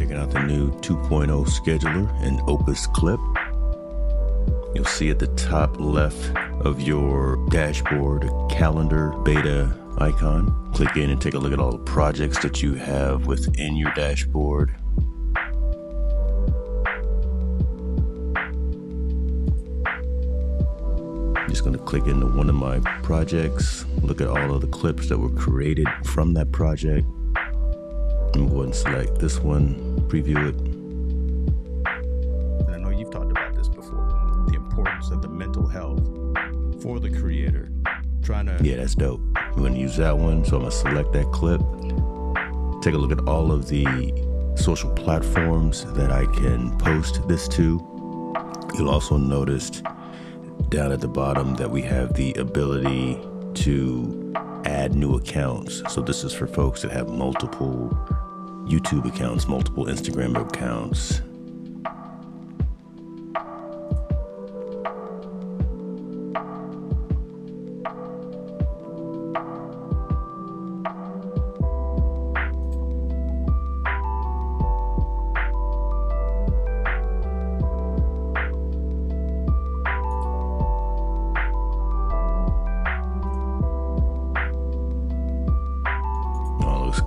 checking out the new 2.0 scheduler in Opus Clip. You'll see at the top left of your dashboard a calendar beta icon. Click in and take a look at all the projects that you have within your dashboard. I'm just going to click into one of my projects, look at all of the clips that were created from that project. I'm going to select this one, preview it. And I know you've talked about this before, the importance of the mental health for the creator. Yeah, that's dope. I'm going to use that one, so I'm going to select that clip. Take a look at all of the social platforms that I can post this to. You'll also notice down at the bottom that we have the ability to add new accounts. So this is for folks that have multiple YouTube accounts, multiple Instagram accounts.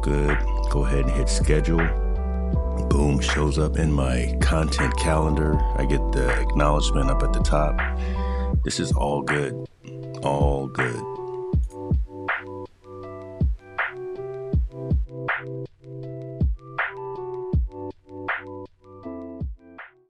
Good. Go ahead and hit schedule. Boom, shows up in my content calendar. I get the acknowledgement up at the top. This is all good. All good.